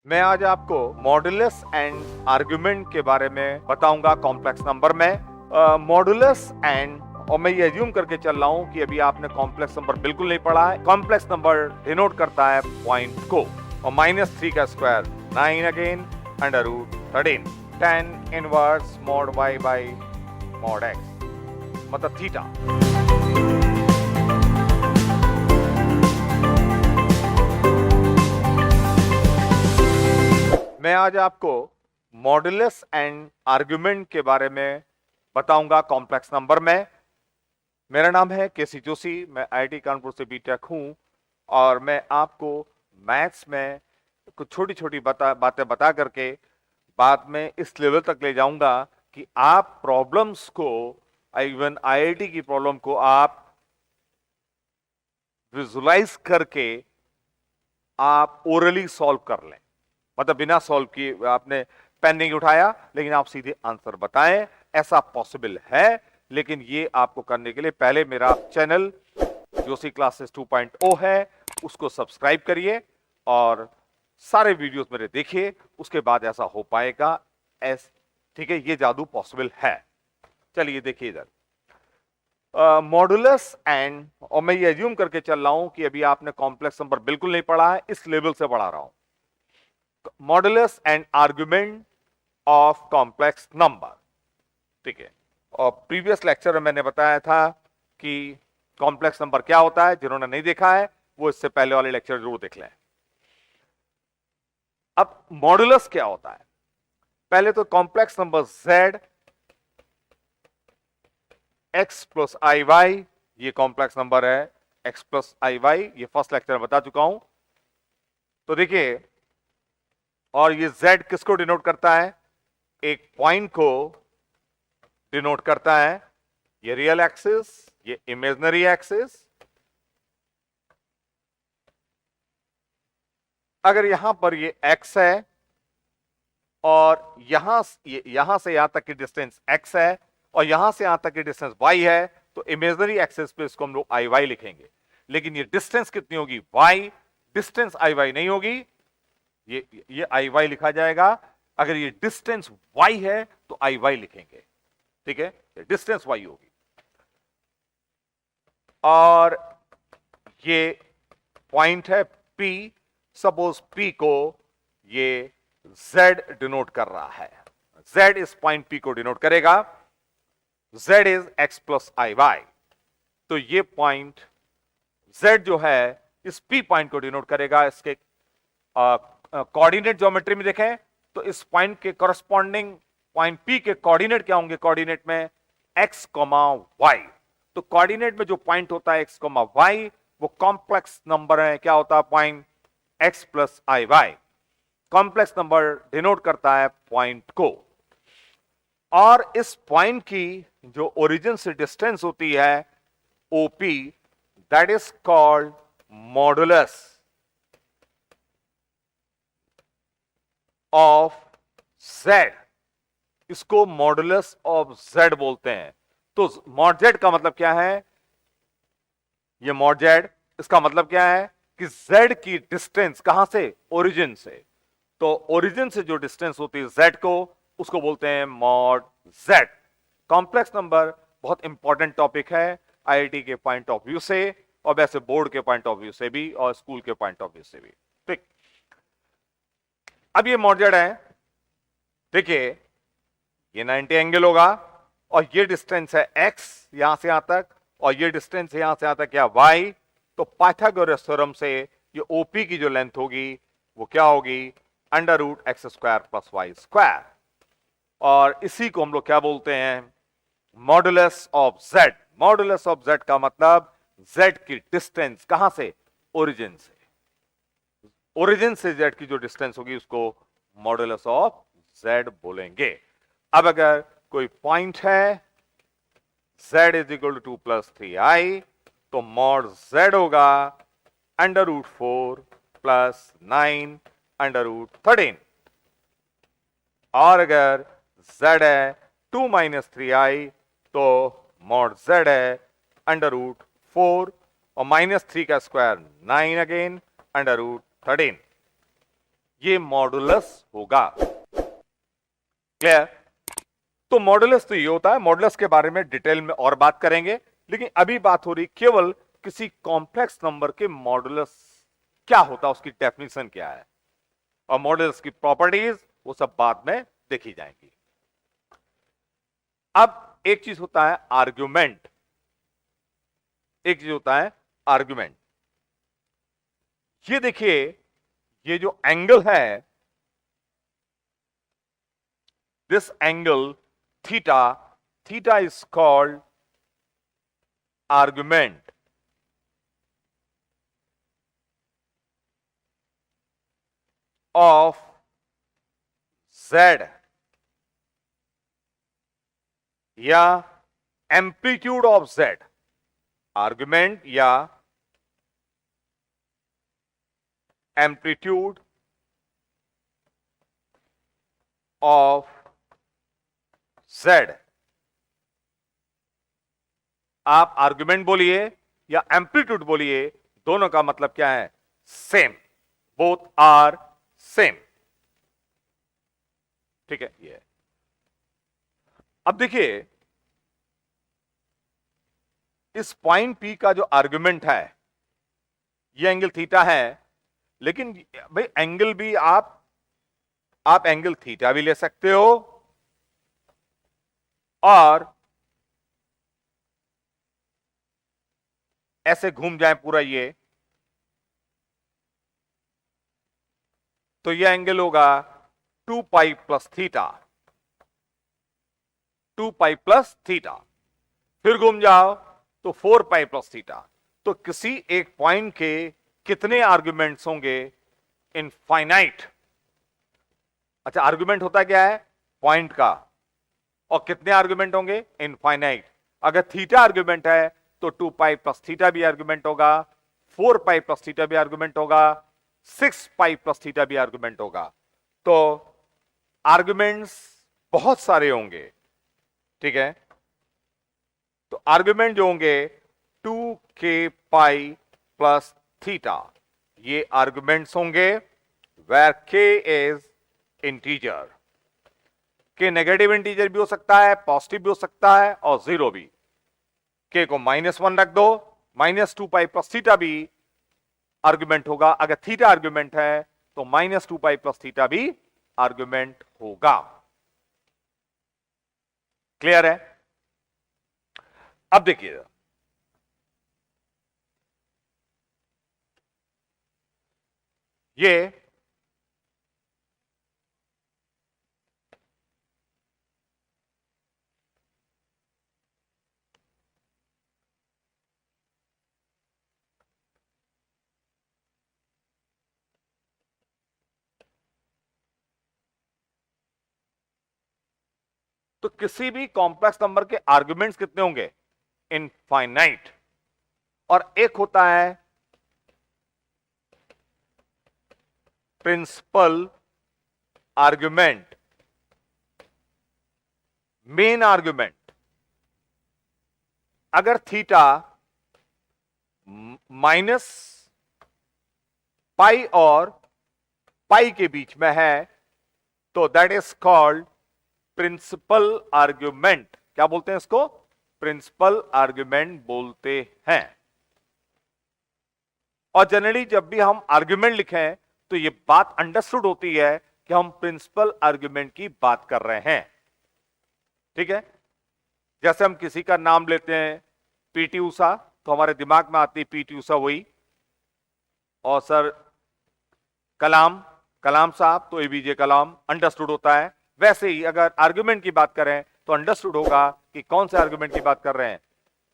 मैं आज आपको मॉडुलस एंड आर्गुमेंट के बारे में बताऊंगा कॉम्प्लेक्स नंबर में। मॉडुलस एंड और मैं ये एज्यूम करके चल रहा हूं कि अभी आपने कॉम्प्लेक्स नंबर बिल्कुल नहीं पढ़ा है। कॉम्प्लेक्स नंबर डिनोट करता है पॉइंट को, और -3 का square 9 again under root 13 10 inverse mod y by mod x मतलब थीटा। मैं आज आपको मॉडुलस एंड आर्गुमेंट के बारे में बताऊंगा कॉम्प्लेक्स नंबर में। मेरा नाम है केसी जोशी, मैं आईआईटी कानपुर से बीटेक हूं और मैं आपको मैथ्स में कुछ छोटी छोटी बातें बता करके बाद में इस लेवल तक ले जाऊंगा कि आप प्रॉब्लम्स को, इवन आईआईटी की प्रॉब्लम को आप विजुलाइज करके आप ओरली सॉल्व कर लें। मतलब बिना सॉल्व किए आपने पेन नहीं उठाया लेकिन आप सीधे आंसर बताएं, ऐसा पॉसिबल है। लेकिन ये आपको करने के लिए पहले मेरा चैनल जोशी क्लासेस 2.0 है, उसको सब्सक्राइब करिए और सारे वीडियोस मेरे देखिए, उसके बाद ऐसा हो पाएगा। ठीक है, ये जादू पॉसिबल है। चलिए देखिए इधर मॉडुलस एंड, और मैं ये एज्यूम करके चल रहा हूं कि अभी आपने कॉम्प्लेक्स नंबर बिल्कुल नहीं पढ़ा है, इस लेवल से पढ़ा रहा हूं। Modulus and argument of complex number, ठीक है। और प्रीवियस लेक्चर में मैंने बताया था कि कॉम्प्लेक्स नंबर क्या होता है। जिन्होंने नहीं देखा है वो इससे पहले वाले लेक्चर जरूर देख लें। अब मॉडुलस क्या होता है, पहले तो complex number z x plus i y, ये कॉम्प्लेक्स नंबर है x प्लस आई वाई, ये फर्स्ट लेक्चर में बता चुका हूं। तो देखिए, और ये z किसको डिनोट करता है, एक पॉइंट को डिनोट करता है। ये रियल एक्सिस, ये इमेजिनरी एक्सिस। अगर यहां पर ये x है और यहां से यहां तक की डिस्टेंस x है और यहां से यहां तक की डिस्टेंस y है, तो इमेजिनरी एक्सिस पे इसको हम लोग आई वाई लिखेंगे। लेकिन ये डिस्टेंस कितनी होगी, y, डिस्टेंस आई वाई नहीं होगी, ये आई वाई लिखा जाएगा। अगर ये डिस्टेंस y है तो आई वाई लिखेंगे, ठीक है, डिस्टेंस y होगी। और ये पॉइंट है P, सपोज P को ये Z डिनोट कर रहा है, Z इस पॉइंट P को डिनोट करेगा, Z is x plus i y. तो ये पॉइंट Z जो है इस P पॉइंट को डिनोट करेगा। इसके कोऑर्डिनेट ज्योमेट्री में देखें तो इस पॉइंट के करस्पॉन्डिंग पॉइंट P के कोऑर्डिनेट क्या होंगे, कोऑर्डिनेट में x, y। तो कोऑर्डिनेट में जो पॉइंट होता है x, y, वो कॉम्प्लेक्स नंबर है। क्या होता है point, x plus i Y. Complex number denote करता है पॉइंट को। और इस पॉइंट की जो ओरिजिन से डिस्टेंस होती है OP, that is called modulus of Z। इसको मॉडुलस ऑफ Z बोलते हैं। तो मॉड Z का मतलब क्या है, ये मॉड Z, इसका मतलब क्या है कि Z की डिस्टेंस कहां से, ओरिजिन से। तो ओरिजिन से जो डिस्टेंस होती है Z को, उसको बोलते हैं मॉड Z। कॉम्प्लेक्स नंबर बहुत इंपॉर्टेंट टॉपिक है आईआईटी के पॉइंट ऑफ व्यू से, और वैसे बोर्ड के पॉइंट ऑफ व्यू से भी, और स्कूल के पॉइंट ऑफ व्यू से भी, ठीक। अब ये मॉड Z है, देखिए ये 90 एंगल होगा और ये डिस्टेंस है x यहां से यहां तक, और ये डिस्टेंस यहां से यहां तक क्या, y। तो पाइथागोरस थ्योरम से ये OP की जो लेंथ होगी वो क्या होगी, under root x square plus y square. और इसी को हम लोग क्या बोलते हैं, modulus of Z। Modulus of Z का मतलब Z की डिस्टेंस कहां से, ओरिजिन से। ओरिजिन से Z की जो डिस्टेंस होगी उसको मॉडुलस ऑफ Z बोलेंगे। अब अगर कोई पॉइंट है Z is equal to 2 plus 3i, तो मॉड Z होगा under root 4 plus 9 under root 13। और अगर Z है 2 माइनस 3i, तो मॉड Z है अंडर रूट 4 और -3 का स्क्वायर 9 अगेन अंडर रूट 13। ये मॉडुलस होगा। क्लियर? तो मॉडुलस तो ये होता है, मॉडुलस के बारे में डिटेल में और बात करेंगे, लेकिन अभी बात हो रही केवल किसी कॉम्प्लेक्स नंबर के मॉडुलस क्या होता है, उसकी डेफिनेशन क्या है, और मॉडुलस की प्रॉपर्टीज वो सब बाद में देखी जाएंगी। अब एक चीज होता है आर्ग्यूमेंट, एक चीज होता है आर्ग्यूमेंट। ये देखिए, ये जो एंगल है, this angle theta, theta is called argument of z या एम्पलीट्यूड ऑफ z, आर्ग्यूमेंट या एम्पलीट्यूड ऑफ z। आप आर्ग्यूमेंट बोलिए या एम्पलीट्यूड बोलिए, दोनों का मतलब क्या है? Same, both are same. ठीक है, ये अब देखिए, इस पॉइंट P का जो आर्ग्यूमेंट है, ये एंगल थीटा है, लेकिन भाई एंगल भी आप एंगल थीटा भी ले सकते हो और ऐसे घूम जाए पूरा ये, तो ये एंगल होगा 2 pi plus theta, 2 pi plus theta, फिर घूम जाओ तो 4 पाई प्लस थीटा। तो किसी एक पॉइंट के कितने आर्गुमेंट्स होंगे? इनफाइनाइट। अच्छा, आर्गुमेंट होता क्या है? पॉइंट का। और कितने आर्गुमेंट होंगे? इनफाइनाइट। अगर थीटा आर्गुमेंट है तो 2 पाई प्लस थीटा भी आर्गुमेंट होगा, 4 पाई प्लस थीटा भी आर्गुमेंट होगा, 6 पाई प्लस थीटा भी आर्गुमेंट होगा। तो आर्गुमेंट्स बहुत सारे होंगे। ठीक है, तो आर्गुमेंट जो होंगे 2k पाई प्लस थीटा, ये आर्गुमेंट्स होंगे, वेर k इज इंटीजर। के नेगेटिव इंटीजर भी हो सकता है, पॉजिटिव भी हो सकता है और जीरो भी। के को -1 रख दो, -2 पाई प्लस थीटा भी आर्गुमेंट होगा। अगर थीटा आर्गुमेंट है तो -2 पाई प्लस थीटा भी आर्गुमेंट होगा। क्लियर है? अब देखिए, ये तो किसी भी कॉम्प्लेक्स नंबर के आर्गुमेंट्स कितने होंगे? इनफाइनाइट। और एक होता है प्रिंसिपल आर्गुमेंट, मेन आर्गुमेंट। अगर थीटा माइनस पाई और पाई के बीच में है तो that is called principal argument. क्या बोलते हैं इसको? प्रिंसिपल आर्गुमेंट बोलते हैं। और जनरली जब भी हम आर्गुमेंट लिखें तो ये बात अंडरस्टूड होती है कि हम प्रिंसिपल आर्गुमेंट की बात कर रहे हैं। ठीक है, जैसे हम किसी का नाम लेते हैं पीटी ऊषा, तो हमारे दिमाग में आती है पीटी ऊषा वही, और सर कलाम, कलाम साहब, तो एपीजे कलाम, अंडरस्टूड होता है। वैसे ही अगर आर्गुमेंट की बात करें तो अंडरस्टूड होगा कि कौन से आर्गुमेंट की बात कर रहे हैं?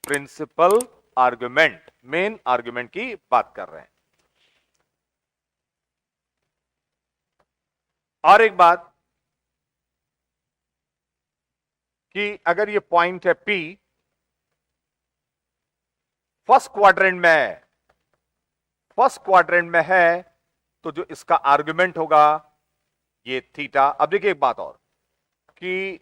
प्रिंसिपल आर्गुमेंट, मेन आर्गुमेंट की बात कर रहे हैं। और एक बात कि अगर ये पॉइंट है P, फर्स्ट क्वाड्रेंट में है, फर्स्ट क्वाड्रेंट में है, तो जो इसका आर्गुमेंट होगा ये थीटा। अब देखिए एक बात और कि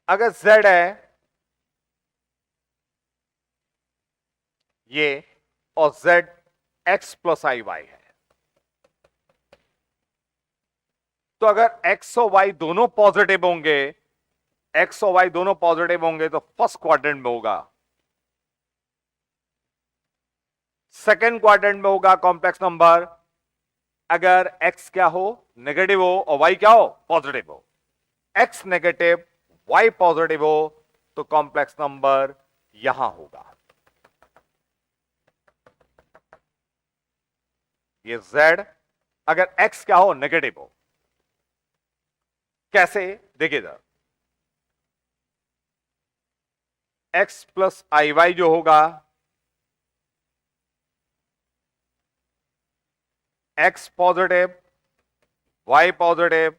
अगर z है ये और z x plus i Y है, तो अगर x और y दोनों पॉजिटिव होंगे, x और y दोनों पॉजिटिव होंगे तो फर्स्ट क्वाड्रेंट में होगा, सेकेंड क्वाड्रेंट में होगा कॉम्प्लेक्स नंबर अगर x क्या हो, नेगेटिव हो, और y क्या हो, पॉजिटिव हो। x नेगेटिव y पॉजिटिव हो तो कॉम्प्लेक्स नंबर यहां होगा। ये z अगर x क्या हो, नेगेटिव हो। कैसे, देखिए जरा, x प्लस आई वाई जो होगा, x पॉजिटिव y पॉजिटिव,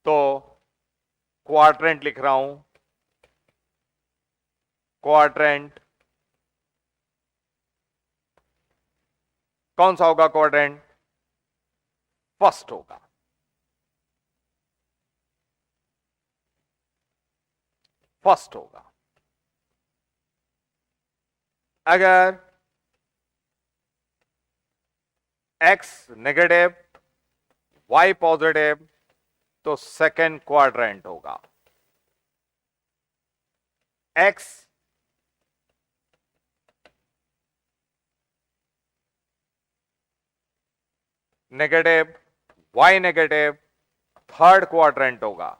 तो क्वाड्रेंट लिख रहा हूं, क्वाड्रेंट कौन सा होगा, क्वाड्रेंट फर्स्ट होगा। फर्स्ट होगा। अगर x नेगेटिव y पॉजिटिव तो सेकेंड क्वाड्रेंट होगा। x negative y negative third quadrant होगा।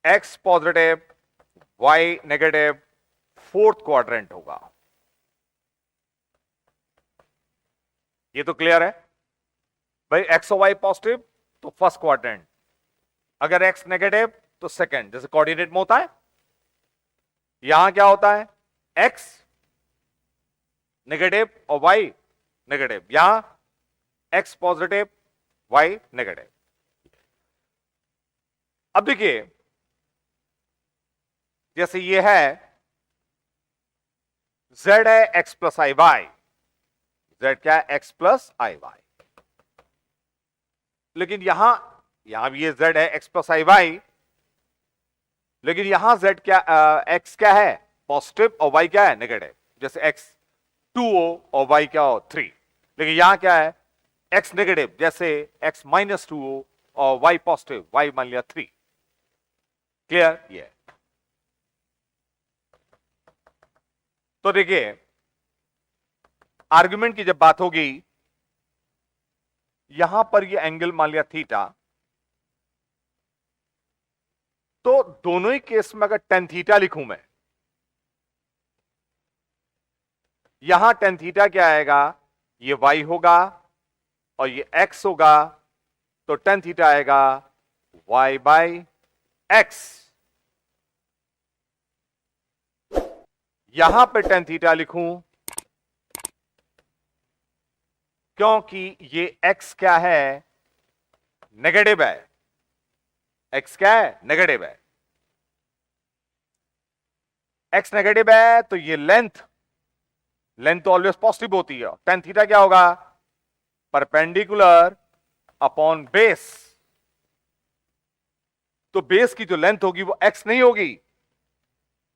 x positive y negative fourth quadrant होगा। ये तो क्लियर है भाई, x और y पॉजिटिव तो फर्स्ट क्वाड्रेंट, अगर x नेगेटिव तो सेकंड, जैसे कोऑर्डिनेट में होता है। यहां क्या होता है, x नेगेटिव और y नेगेटिव, यहां x पॉजिटिव y नेगेटिव। अब देखिए, जैसे ये है z है x plus i Y, z क्या है, x प्लस आई वाई, लेकिन यहां भी ये z है x प्लस आई वाई, लेकिन यहां z क्या, x क्या है, पॉजिटिव, और y क्या है, नेगेटिव। जैसे x 2 हो और y क्या हो, 3, लेकिन यहां क्या है, x नेगेटिव, जैसे x माइनस 2 हो और y पॉजिटिव, y मान लिया 3। क्लियर? ये तो देखिए, आर्गुमेंट की जब बात होगी, यहां पर ये एंगल मान लिया थीटा, तो दोनों ही केस में अगर टेन थीटा लिखूं मैं, यहां टेन थीटा क्या आएगा, ये y होगा और ये x होगा, तो टेन थीटा आएगा y बाई एक्स। यहां पे टेन थीटा लिखूं क्योंकि ये x क्या है, नेगेटिव है, x क्या है, नेगेटिव है, x नेगेटिव है तो ये लेंथ तो ऑलवेज पॉजिटिव होती है। टेन थीटा क्या होगा, परपेंडिकुलर अपॉन बेस, तो बेस की जो लेंथ होगी वो x नहीं होगी,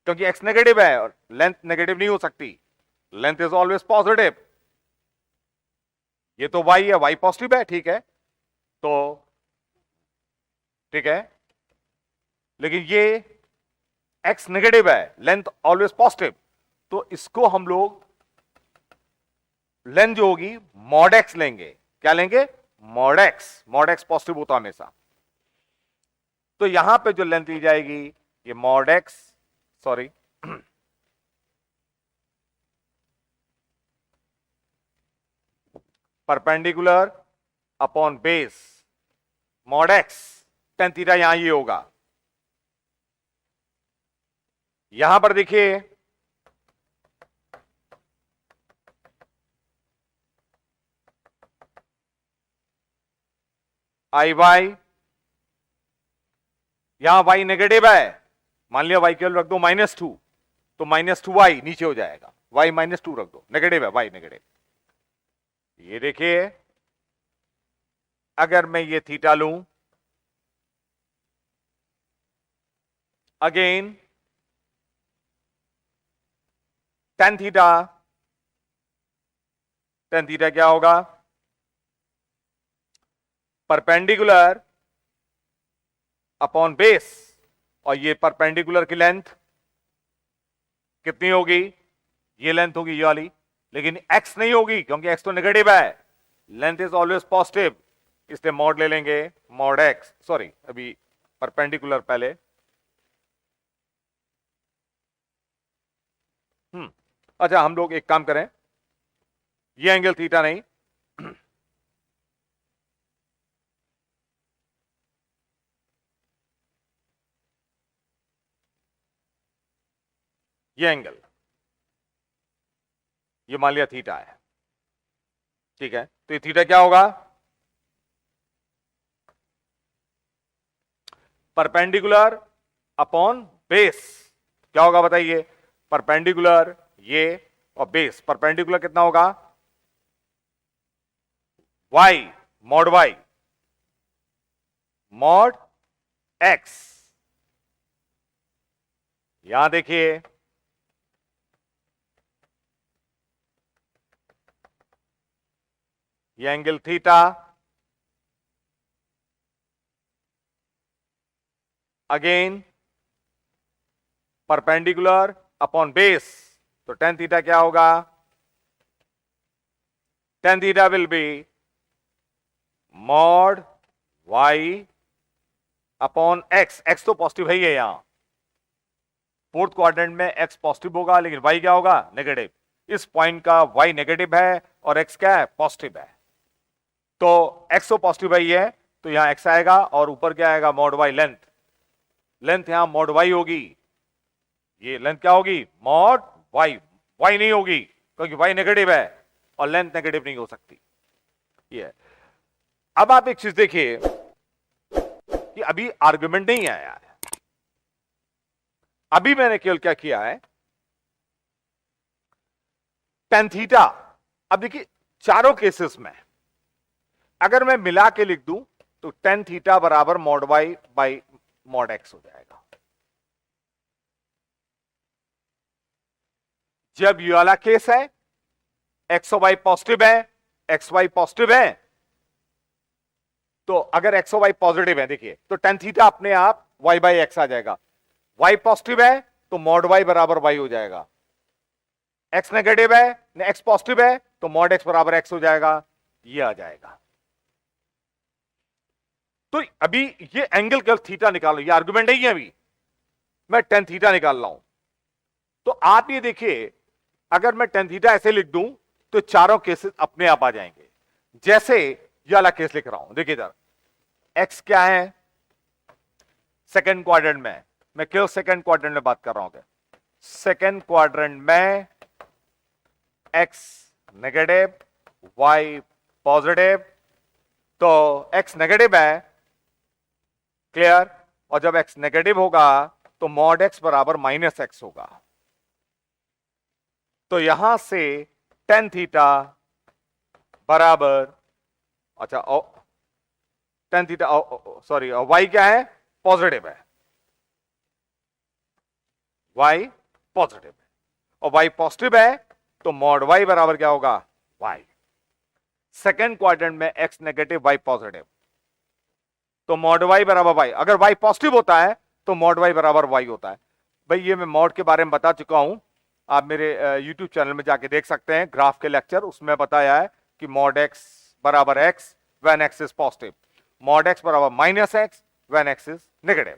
क्योंकि x नेगेटिव है और लेंथ नेगेटिव नहीं हो सकती, लेंथ इज ऑलवेज पॉजिटिव। ये तो y है, y पॉजिटिव है, ठीक है, तो ठीक है, लेकिन ये x नेगेटिव है, लेंथ ऑलवेज पॉजिटिव, तो इसको हम लोग लेंथ जो होगी मॉड x लेंगे। क्या लेंगे, mod x, mod x positive होता हमेशा, तो यहां पे जो लेंथ ली जाएगी ये mod x, sorry perpendicular upon base mod x, tan theta यहां ये होगा। यहां पर देखिए आई वाई, यहां y नेगेटिव है, मान लिया y केवल रख दो -2, तो -2y नीचे हो जाएगा, y -2 रख दो, नेगेटिव है y नेगेटिव। ये देखिए, अगर मैं ये थीटा लूं, again tan theta, tan theta क्या होगा, परपेंडिकुलर अपॉन बेस, और ये परपेंडिकुलर की लेंथ कितनी होगी, ये लेंथ होगी ये वाली, लेकिन एक्स नहीं होगी क्योंकि एक्स तो नेगेटिव है, लेंथ इज ऑलवेज पॉजिटिव, इसलिए मॉड ले लेंगे, मॉड एक्स, सॉरी अभी परपेंडिकुलर पहले, अच्छा हम लोग एक काम करें, ये एंगल थीटा नहीं, ये एंगल, ये मान लिया थीटा है, ठीक है, तो ये थीटा क्या होगा, परपेंडिकुलर अपॉन बेस, क्या होगा बताइए, परपेंडिकुलर ये और बेस, परपेंडिकुलर कितना होगा, y, mod y, mod x, यहां देखिए ये angle theta, again perpendicular upon base, तो टेन थीटा क्या होगा, tan theta will be mod y upon x, x तो पॉजिटिव है ही है, यहां फोर्थ क्वाड्रेंट में x पॉजिटिव होगा लेकिन y क्या होगा, नेगेटिव, इस पॉइंट का y नेगेटिव है और x क्या है, पॉजिटिव है, तो x तो पॉजिटिव ही है, तो यहां x आएगा और ऊपर क्या आएगा, मॉड y, लेंथ, लेंथ यहां मॉड y होगी, ये लेंथ क्या होगी, मॉड y, y नहीं होगी क्योंकि y नेगेटिव है और लेंथ नेगेटिव नहीं हो सकती, ये। अब आप एक चीज देखिए कि अभी आर्गुमेंट नहीं आया है, अभी मैंने केवल क्या किया है, टेन थीटा, अब देखिए चारों केसेस में अगर मैं मिला के लिख दूं तो टेन थीटा बराबर mod y by mod x हो जाएगा, जब ये वाला केस है एक्स और वाई पॉजिटिव है, एक्स वाई पॉजिटिव है, तो अगर एक्स और वाई पॉजिटिव है देखिए तो टेन थीटा अपने आप वाई बाई एक्स आ जाएगा, वाई पॉजिटिव है तो मॉड वाई बराबर वाई हो जाएगा, एक्स नेगेटिव है, एक्स पॉजिटिव है तो मॉड एक्स बराबर एक्स हो जाएगा, ये आ जाएगा। तो अभी ये एंगल केवल थीटा निकालो, ये आर्गुमेंट नहीं है, अभी मैं टेन थीटा निकाल रहा हूं, तो आप ये देखिए अगर मैं टेन थीटा ऐसे लिख दूं तो चारों केसेस अपने आप आ जाएंगे, जैसे ये वाला केस लिख रहा हूं, देखिए इधर एक्स क्या है सेकंड क्वाड्रेंट में, मैं केवल सेकंड क्वाड्रेंट में बात कर रहा हूं, सेकंड क्वाड्रेंट में एक्स नेगेटिव वाई पॉजिटिव, तो एक्स नेगेटिव है, क्लियर, और जब एक्स नेगेटिव होगा तो मॉड एक्स बराबर माइनस एक्स होगा, तो यहां से टेन थीटा बराबर, अच्छा टेन थीटा, सॉरी वाई क्या है, पॉजिटिव है, वाई पॉजिटिव है, और वाई पॉजिटिव है तो मॉड वाई बराबर क्या होगा, वाई, सेकेंड क्वाड्रेंट में एक्स नेगेटिव वाई पॉजिटिव, तो मॉड वाई बराबर वाई, अगर वाई पॉजिटिव होता है तो मॉड वाई बराबर वाई होता है। भाई ये मैं मॉड के बारे में बता चुका हूं, आप मेरे YouTube चैनल में जाके देख सकते हैं, ग्राफ के लेक्चर, उसमें बताया है कि मॉड एक्स बराबर x when x is positive, mod x बराबर minus x when x is negative,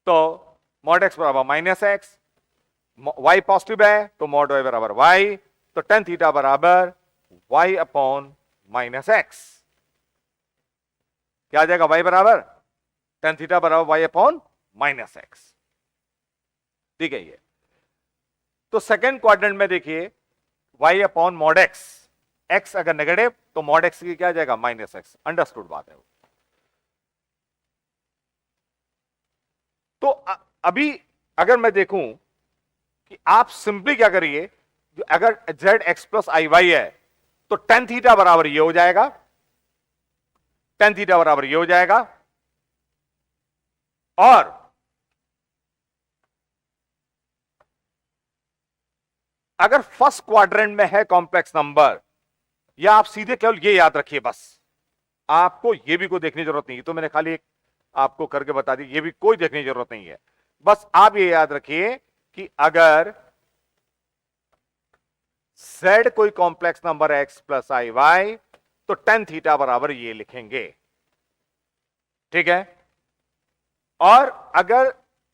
तो मॉड एक्स बराबर माइनस एक्स, वाई पॉजिटिव है तो मॉड वाई बराबर वाई, तो टेन थीटा बराबर वाई अपॉन माइनस एक्स, क्या आ जाएगा, वाई बराबर टेन थीटा बराबर वाई अपॉन माइनस एक्स, ठीक है ये। तो सेकेंड क्वाड्रेंट में देखिए y upon mod x, x अगर नेगेटिव तो मॉड एक्स की क्या आ जाएगा, माइनस एक्स, अंडरस्टूड बात है वो। तो अभी अगर मैं देखूं कि आप सिंपली क्या करिए, अगर Z x plus i Y है तो टेन थीटा बराबर ये हो जाएगा, टेन थीटा बराबर ये हो जाएगा। और अगर फर्स्ट क्वाड्रेंट में है कॉम्प्लेक्स नंबर, या आप सीधे केवल ये याद रखिए, बस आपको ये भी कोई देखने की जरूरत नहीं है, तो मैंने खाली एक आपको करके बता दी, ये भी कोई देखने की जरूरत नहीं है। बस आप ये याद रखिए कि अगर z कोई complex number x plus i y, तो टेन थीटा बराबर ये लिखेंगे, ठीक है। और अगर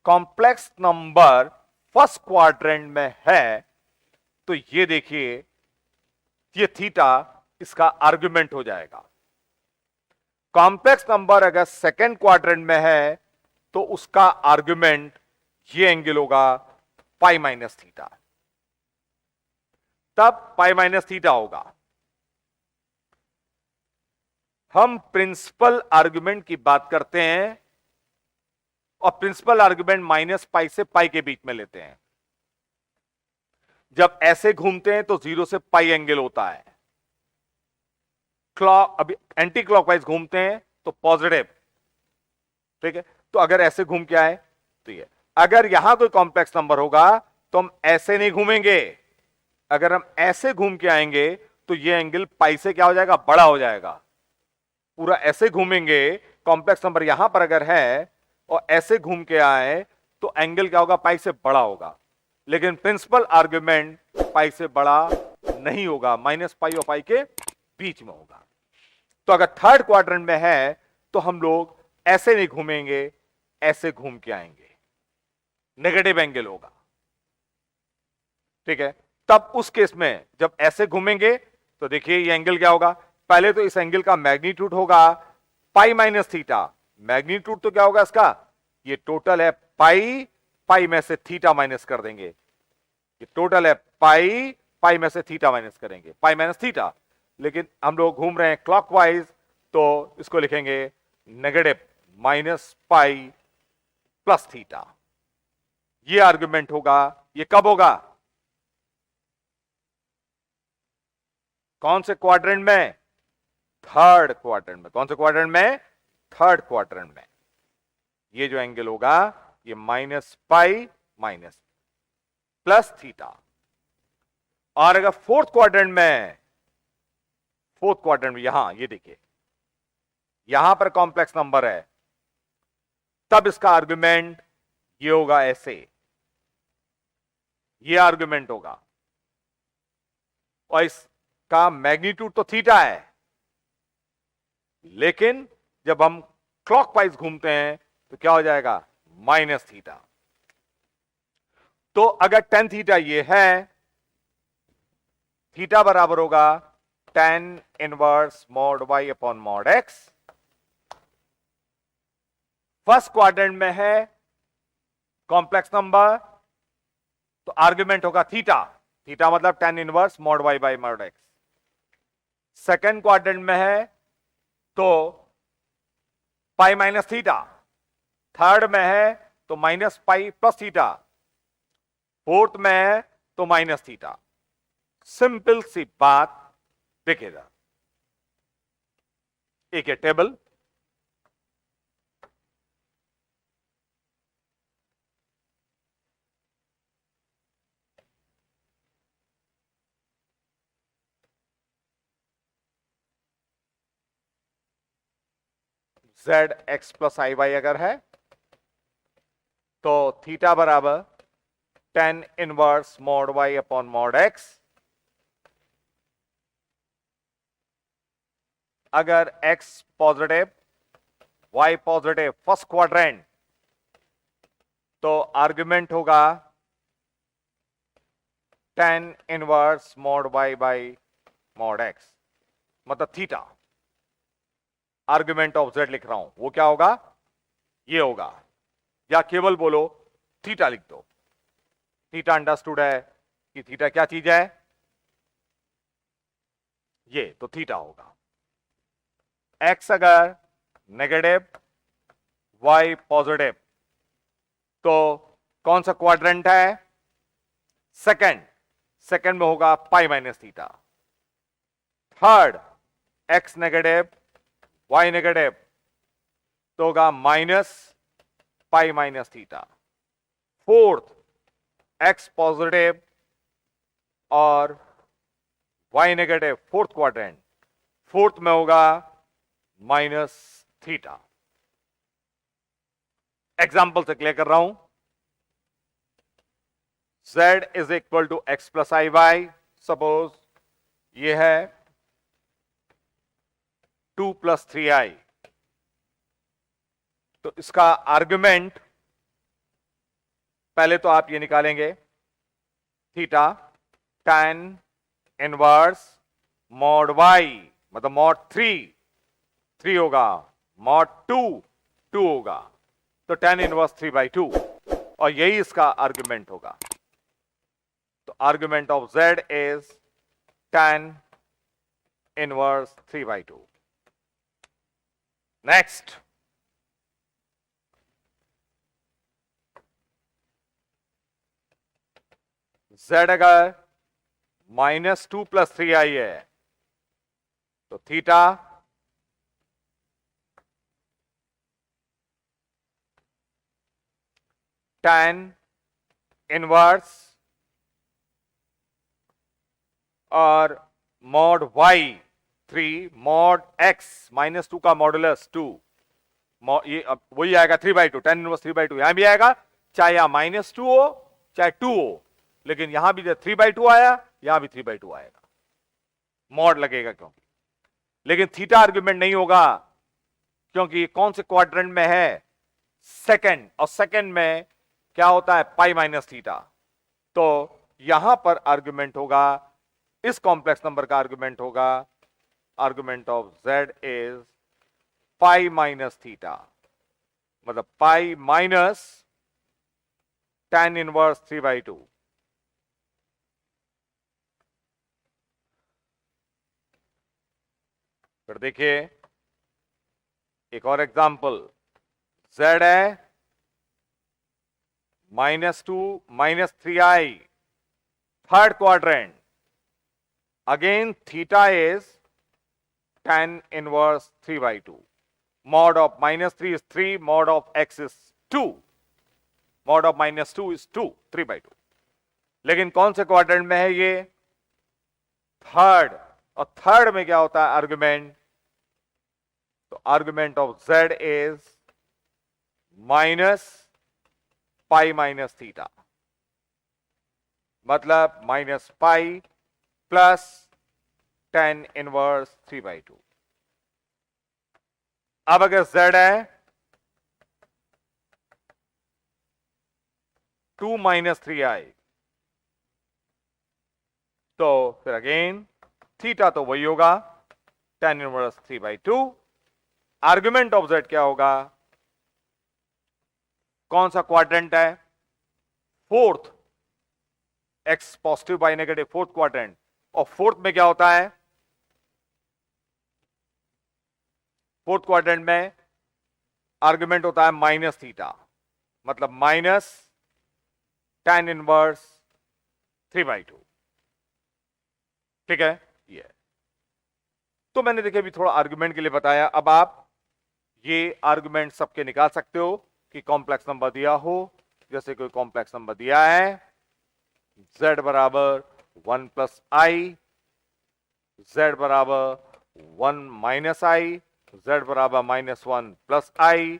कॉम्प्लेक्स नंबर फर्स्ट क्वाड्रेंट में है, तो ये देखिए ये थीटा इसका आर्गुमेंट हो जाएगा। कॉम्प्लेक्स नंबर अगर सेकेंड क्वाड्रेंट में है, तो उसका आर्गुमेंट ये एंगल होगा पाई माइनस थीटा, तब पाई माइनस थीटा होगा। हम प्रिंसिपल आर्गुमेंट की बात करते हैं, और प्रिंसिपल आर्गुमेंट माइनस पाई से पाई के बीच में लेते हैं। जब ऐसे घूमते हैं तो जीरो से पाई एंगल होता है, अभी एंटी क्लॉकवाइज घूमते हैं तो पॉजिटिव, ठीक है। तो अगर ऐसे घूम के आए तो ये, अगर यहां कोई कॉम्प्लेक्स नंबर होगा तो हम ऐसे नहीं घूमेंगे, अगर हम ऐसे घूम के आएंगे तो ये एंगल पाई से क्या हो जाएगा, बड़ा हो जाएगा। पूरा ऐसे घूमेंगे, कॉम्प्लेक्स नंबर यहां पर अगर है और ऐसे घूम के आए तो एंगल क्या होगा, पाई से बड़ा होगा। लेकिन प्रिंसिपल आर्गुमेंट पाई से बड़ा नहीं होगा, माइनस पाई और पाई के बीच में होगा। तो अगर थर्ड क्वाड्रेंट में है तो हम लोग ऐसे नहीं घूमेंगे, ऐसे घूम के आएंगे, नेगेटिव एंगल होगा, ठीक है। तब उस केस में जब ऐसे घूमेंगे तो देखिए ये एंगल क्या होगा, पहले तो इस एंगल का मैग्नीट्यूड होगा पाई माइनस थीटा। मैग्नीट्यूड तो क्या होगा इसका, ये टोटल है पाई, पाई में से थीटा माइनस कर देंगे, ये टोटल है पाई, पाई में से थीटा माइनस करेंगे, पाई माइनस थीटा। लेकिन हम लोग घूम रहे हैं क्लॉकवाइज, तो इसको लिखेंगे negative minus pi plus theta. ये आर्गुमेंट होगा। ये कब होगा, कौन से क्वाड्रेंट में, थर्ड क्वाड्रेंट में। कौन से क्वाड्रेंट में, थर्ड क्वाड्रेंट में। ये जो एंगल होगा ये minus pi minus plus theta. और अगर फोर्थ क्वाड्रेंट में, फोर्थ क्वाड्रेंट में यहां ये देखिए यहां पर कॉम्प्लेक्स नंबर है, तब इसका आर्गुमेंट ये होगा ऐसे, ये आर्गुमेंट होगा। और इसका मैग्नीट्यूड तो थीटा है, लेकिन जब हम क्लॉकवाइज घूमते हैं तो क्या हो जाएगा, माइनस थीटा। तो अगर टेन थीटा ये है, थीटा बराबर होगा tan inverse mod y upon mod x. First quadrant में है कॉम्प्लेक्स नंबर, तो आर्गुमेंट होगा थीटा, थीटा मतलब tan inverse mod y by mod x. Second quadrant में है तो पाई माइनस थीटा, थर्ड में है तो minus pi plus theta, fourth में है तो माइनस थीटा। सिंपल सी बात, देखिएगा एक है table, z x plus i y अगर है तो थीटा बराबर tan inverse mod y upon mod x. अगर x positive y positive first quadrant, तो आर्गुमेंट होगा tan inverse mod y by mod x, मतलब थीटा। आर्गुमेंट ऑफ z लिख रहा हूं, वो क्या होगा, ये होगा, या केवल बोलो थीटा लिख दो। थीटा अंडरस्टूड है कि थीटा क्या चीज है, ये तो थीटा होगा। x अगर नेगेटिव y पॉजिटिव, तो कौन सा क्वाड्रेंट है, सेकंड, सेकंड में होगा pi minus theta. Third x negative y negative तो होगा minus pi minus theta. Fourth x positive और y negative fourth quadrant, fourth में होगा माइनस थीटा। एग्जाम्पल से क्लियर कर रहा हूं। z is equal to x plus i y, suppose ये है 2 + 3i, तो इसका आर्गुमेंट पहले तो आप ये निकालेंगे theta tan inverse mod y, मतलब मॉड 3 होगा, मॉड 2 होगा, तो tan इनवर्स 3/2 और यही इसका आर्गुमेंट होगा। तो argument of z is tan inverse 3/2। Next, z अगर -2 + 3i है तो थीटा tan इनवर्स और मॉड y 3 मॉड x -2 का मॉडुलस 2, ये अब वही आएगा 3/2, tan इनवर्स 3/2 यहां भी आएगा, चाहे यहां -2 हो चाहे 2 हो, लेकिन यहां भी जब 3/2 आया यहां भी 3/2 आएगा, मॉड लगेगा क्योंकि। लेकिन थीटा आर्गुमेंट नहीं होगा क्योंकि कौन से क्वाड्रेंट में है, सेकंड, और सेकंड में क्या होता है पाई माइनस थीटा, तो यहां पर आर्गुमेंट होगा, इस कॉम्प्लेक्स नंबर का आर्गुमेंट होगा, argument of z is pi minus theta, मतलब पाई माइनस tan इनवर्स 3/2। फिर देखिए एक और एग्जांपल, z है -2 - 3i, third quadrant, again theta is tan inverse 3/2, mod of -3 is 3, mod of x is 2, mod of -2 is 2, 3/2। लेकिन कौन से quadrant में है ये, थर्ड, और थर्ड में क्या होता है आर्गुमेंट, तो argument of z is -pi minus theta, मतलब -पाई प्लस tan इनवर्स 3/2। अब अगर z है 2 - 3i, तो फिर अगेन थीटा तो वही होगा tan inverse 3/2। Argument of z क्या होगा, कौन सा क्वाड्रेंट है, fourth, x positive y negative fourth quadrant, और फोर्थ में क्या होता है, फोर्थ क्वाड्रेंट में आर्गुमेंट होता है माइनस थीटा, मतलब माइनस tan इनवर्स 3/2। ठीक है, ये तो मैंने देखिए अभी थोड़ा आर्गुमेंट के लिए बताया। अब आप ये आर्गुमेंट सबके निकाल सकते हो कि कॉम्प्लेक्स नंबर दिया हो, जैसे कोई कॉम्प्लेक्स नंबर दिया है z बराबर 1 + i, z बराबर 1 - i, z बराबर -1 + i,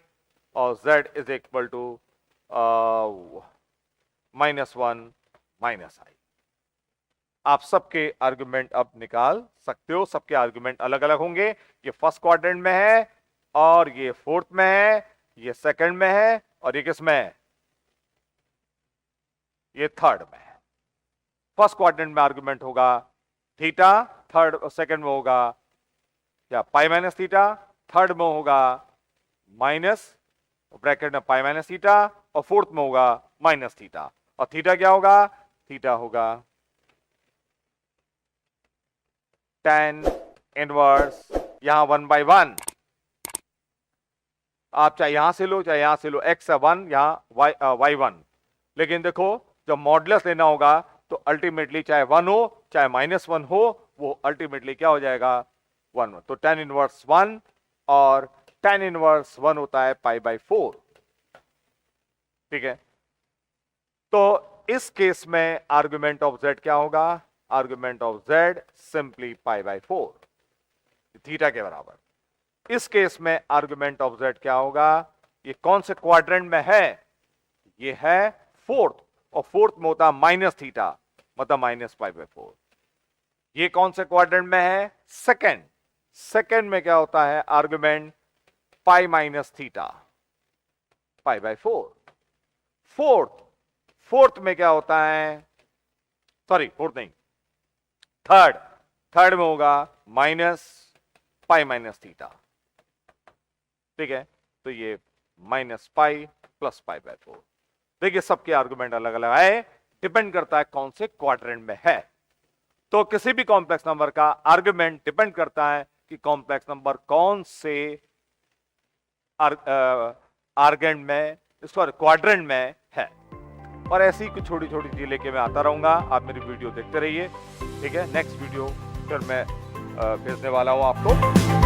और z is equal to -1 - i। आप सबके आर्गुमेंट अब निकाल सकते हो, सबके आर्गुमेंट अलग अलग होंगे। ये फर्स्ट क्वाड्रेंट में है और ये फोर्थ में है, ये सेकंड में है और ये किस में है, ये थर्ड में है। फर्स्ट क्वाड्रेंट में आर्गुमेंट होगा थीटा, थर्ड और सेकंड में होगा क्या पाई माइनस थीटा, थर्ड में होगा माइनस ब्रैकेट में पाई माइनस थीटा, और फोर्थ में होगा माइनस थीटा। और थीटा क्या होगा, थीटा होगा tan इनवर्स, यहां 1/1, आप चाहे यहां से लो चाहे यहां से लो, x है 1, यहां y1, लेकिन देखो जब मॉडुलस लेना होगा तो अल्टीमेटली चाहे 1 हो चाहे -1 हो वो अल्टीमेटली क्या हो जाएगा 1। तो tan इनवर्स 1 और tan इनवर्स 1 होता है π/4। ठीक है, तो इस केस में आर्गुमेंट ऑफ z क्या होगा? Argument of z simply π/4 theta के बराबर। इस केस में आर्गुमेंट ऑफ z क्या होगा? ये कौन से क्वाड्रेंट में है? ये है फोर्थ, और फोर्थ में होता है माइनस थीटा, मतलब -π/4। ये कौन से क्वाड्रेंट में है? सेकंड। सेकंड में क्या होता है argument? Pi minus theta, π/4। Fourth में क्या होता है? सॉरी फोर्थ नहीं, थर्ड में होगा -π माइनस थीटा। ठीक है, तो ये -π + π/4। देखिए सबके आर्गुमेंट अलग अलग आए, डिपेंड करता है कौन से क्वाड्रेंट में है। तो किसी भी कॉम्प्लेक्स नंबर का आर्गुमेंट डिपेंड करता है कि कॉम्प्लेक्स नंबर कौन से आर्गेंट में, सॉरी क्वाड्रेंट में है। और ऐसी कुछ छोटी छोटी चीजें लेके मैं आता रहूंगा, आप मेरी वीडियो देखते रहिए। ठीक है, नेक्स्ट वीडियो फिर मैं भेजने वाला हूं आपको।